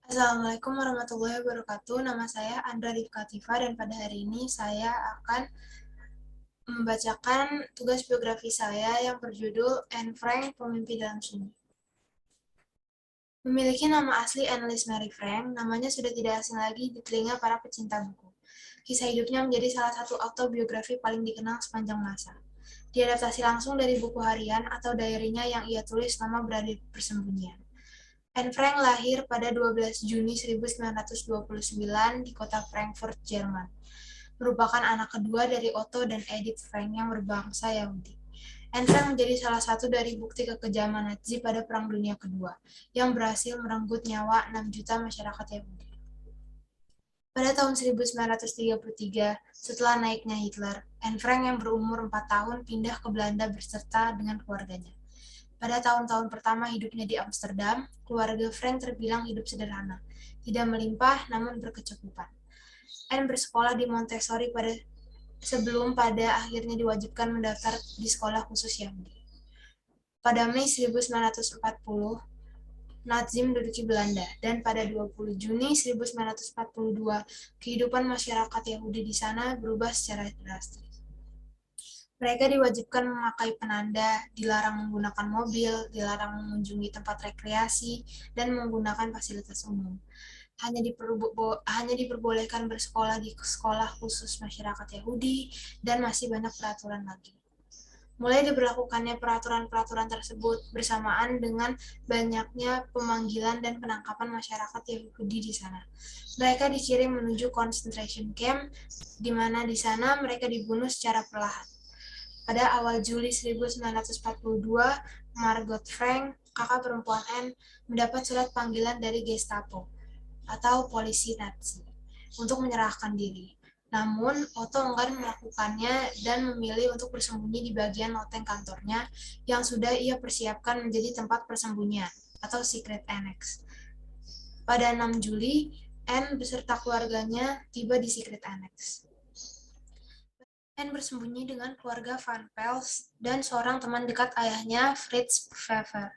Assalamualaikum warahmatullahi wabarakatuh. Nama saya Andra Rifkativa dan pada hari ini saya akan membacakan tugas biografi saya yang berjudul Anne Frank, Pemimpi dalam Sunyi. Memiliki nama asli Anneliese Mary Frank, namanya sudah tidak asing lagi di telinga para pecinta buku. Kisah hidupnya menjadi salah satu autobiografi paling dikenal sepanjang masa. Diadaptasi langsung dari buku harian atau diary-nya yang ia tulis selama berada di persembunyian. Anne Frank lahir pada 12 Juni 1929 di kota Frankfurt, Jerman. Merupakan anak kedua dari Otto dan Edith Frank yang berbangsa Yahudi. Anne Frank menjadi salah satu dari bukti kekejaman Nazi pada Perang Dunia Kedua, yang berhasil merenggut nyawa 6 juta masyarakat Yahudi. Pada tahun 1933, setelah naiknya Hitler, Anne Frank yang berumur 4 tahun pindah ke Belanda berserta dengan keluarganya. Pada tahun-tahun pertama hidupnya di Amsterdam, keluarga Frank terbilang hidup sederhana, tidak melimpah namun berkecukupan. Anne bersekolah di Montessori sebelum pada akhirnya diwajibkan mendaftar di sekolah khusus Yahudi. Pada Mei 1940, Nazi menduduki Belanda, dan pada 20 Juni 1942, kehidupan masyarakat Yahudi di sana berubah secara drastis. Mereka diwajibkan memakai penanda, dilarang menggunakan mobil, dilarang mengunjungi tempat rekreasi, dan menggunakan fasilitas umum. Hanya diperbolehkan bersekolah di sekolah khusus masyarakat Yahudi, dan masih banyak peraturan lagi. Mulai diberlakukannya peraturan-peraturan tersebut bersamaan dengan banyaknya pemanggilan dan penangkapan masyarakat Yahudi di sana. Mereka dikirim menuju concentration camp, di mana di sana mereka dibunuh secara perlahan. Pada awal Juli 1942, Margot Frank, kakak perempuan Anne, mendapat surat panggilan dari Gestapo atau polisi Nazi untuk menyerahkan diri. Namun, Otto enggan melakukannya dan memilih untuk bersembunyi di bagian loteng kantornya yang sudah ia persiapkan menjadi tempat persembunyian atau secret annex. Pada 6 Juli, Anne beserta keluarganya tiba di secret annex. Anne bersembunyi dengan keluarga Van Pels dan seorang teman dekat ayahnya, Fritz Pfeffer.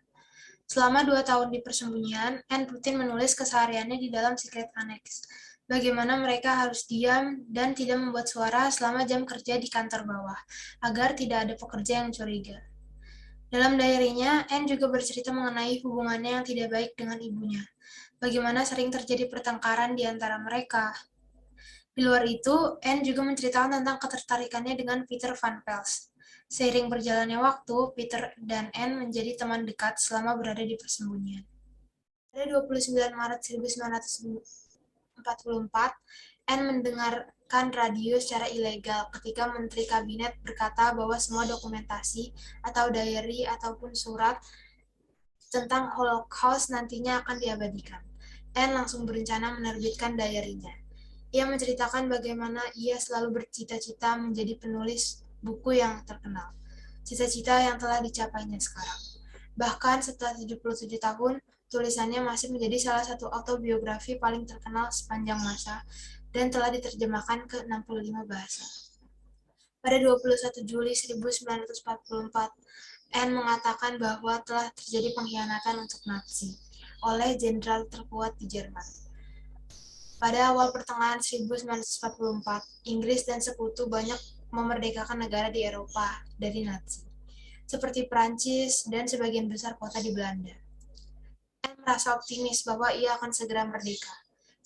Selama 2 tahun di persembunyian, Anne rutin menulis kesehariannya di dalam secret annex. Bagaimana mereka harus diam dan tidak membuat suara selama jam kerja di kantor bawah, agar tidak ada pekerja yang curiga. Dalam diary-nya, Anne juga bercerita mengenai hubungannya yang tidak baik dengan ibunya. Bagaimana sering terjadi pertengkaran di antara mereka. Di luar itu, Anne juga menceritakan tentang ketertarikannya dengan Peter Van Pels. Seiring berjalannya waktu, Peter dan Anne menjadi teman dekat selama berada di persembunyian. Pada 29 Maret 1944, Anne mendengarkan radio secara ilegal ketika Menteri Kabinet berkata bahwa semua dokumentasi atau diary ataupun surat tentang Holocaust nantinya akan diabadikan. Anne langsung berencana menerbitkan diary-nya. Ia menceritakan bagaimana ia selalu bercita-cita menjadi penulis buku yang terkenal. Cita-cita yang telah dicapainya sekarang. Bahkan setelah 77 tahun, tulisannya masih menjadi salah satu autobiografi paling terkenal sepanjang masa dan telah diterjemahkan ke 65 bahasa. Pada 21 Juli 1944, Anne mengatakan bahwa telah terjadi pengkhianatan untuk Nazi oleh jenderal terkuat di Jerman. Pada awal pertengahan 1944, Inggris dan sekutu banyak memerdekakan negara di Eropa dari Nazi, seperti Prancis dan sebagian besar kota di Belanda. Anne merasa optimis bahwa ia akan segera merdeka.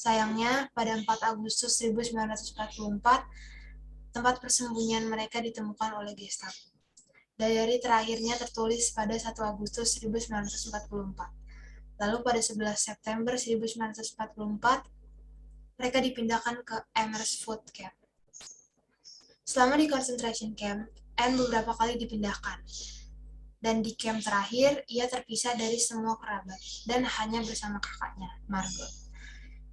Sayangnya, pada 4 Agustus 1944, tempat persembunyian mereka ditemukan oleh Gestapo. Diary terakhirnya tertulis pada 1 Agustus 1944. Lalu pada 11 September 1944, mereka dipindahkan ke Amersfoort Camp. Selama di concentration camp, Anne beberapa kali dipindahkan. Dan di camp terakhir, ia terpisah dari semua kerabat dan hanya bersama kakaknya, Margot.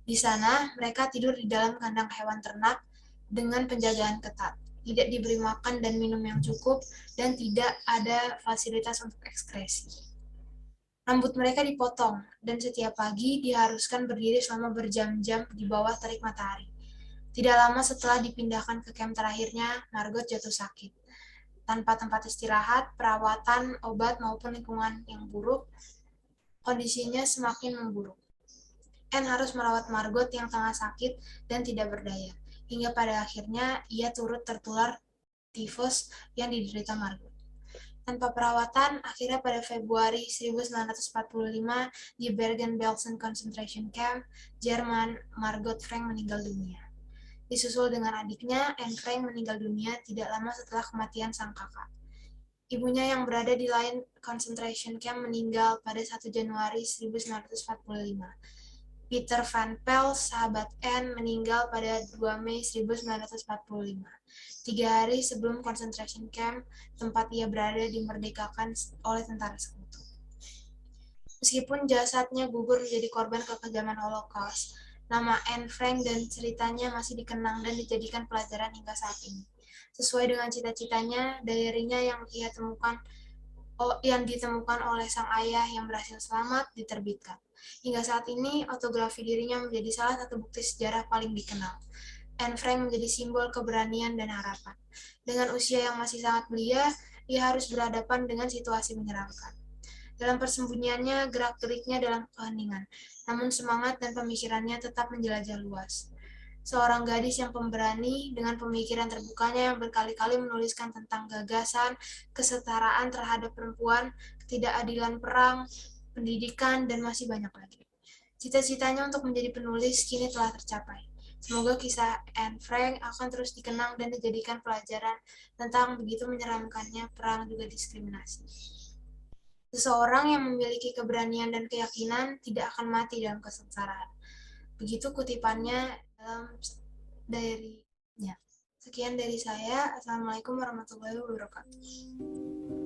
Di sana, mereka tidur di dalam kandang hewan ternak dengan penjagaan ketat, tidak diberi makan dan minum yang cukup, dan tidak ada fasilitas untuk ekskresi. Rambut mereka dipotong, dan setiap pagi diharuskan berdiri selama berjam-jam di bawah terik matahari. Tidak lama setelah dipindahkan ke camp terakhirnya, Margot jatuh sakit. Tanpa tempat istirahat, perawatan, obat, maupun lingkungan yang buruk, kondisinya semakin memburuk. Anne harus merawat Margot yang tengah sakit dan tidak berdaya, hingga pada akhirnya ia turut tertular tifus yang diderita Margot. Tanpa perawatan, akhirnya pada Februari 1945 di Bergen-Belsen Concentration Camp, Jerman, Margot Frank meninggal dunia. Disusul dengan adiknya, Anne Frank meninggal dunia tidak lama setelah kematian sang kakak. Ibunya yang berada di lain concentration camp meninggal pada 1 Januari 1945. Peter Van Pels, sahabat Anne, meninggal pada 2 Mei 1945. 3 hari sebelum concentration camp tempat ia berada dimerdekakan oleh tentara sekutu. Meskipun jasadnya gugur menjadi korban kekejaman Holocaust, nama Anne Frank dan ceritanya masih dikenang dan dijadikan pelajaran hingga saat ini. Sesuai dengan cita-citanya, diary-nya yang ditemukan oleh sang ayah yang berhasil selamat diterbitkan. Hingga saat ini, autografi dirinya menjadi salah satu bukti sejarah paling dikenal. Anne Frank menjadi simbol keberanian dan harapan. Dengan usia yang masih sangat belia, ia harus berhadapan dengan situasi menyeramkan. Dalam persembunyiannya, gerak-geriknya dalam keheningan, namun semangat dan pemikirannya tetap menjelajah luas. Seorang gadis yang pemberani dengan pemikiran terbukanya yang berkali-kali menuliskan tentang gagasan, kesetaraan terhadap perempuan, ketidakadilan perang, pendidikan, dan masih banyak lagi. Cita-citanya untuk menjadi penulis kini telah tercapai. Semoga kisah Anne Frank akan terus dikenang dan dijadikan pelajaran tentang begitu menyeramkannya perang juga diskriminasi. Seseorang yang memiliki keberanian dan keyakinan tidak akan mati dalam kesengsaraan. Begitu kutipannya dalam diary-nya. Sekian dari saya. Assalamualaikum warahmatullahi wabarakatuh.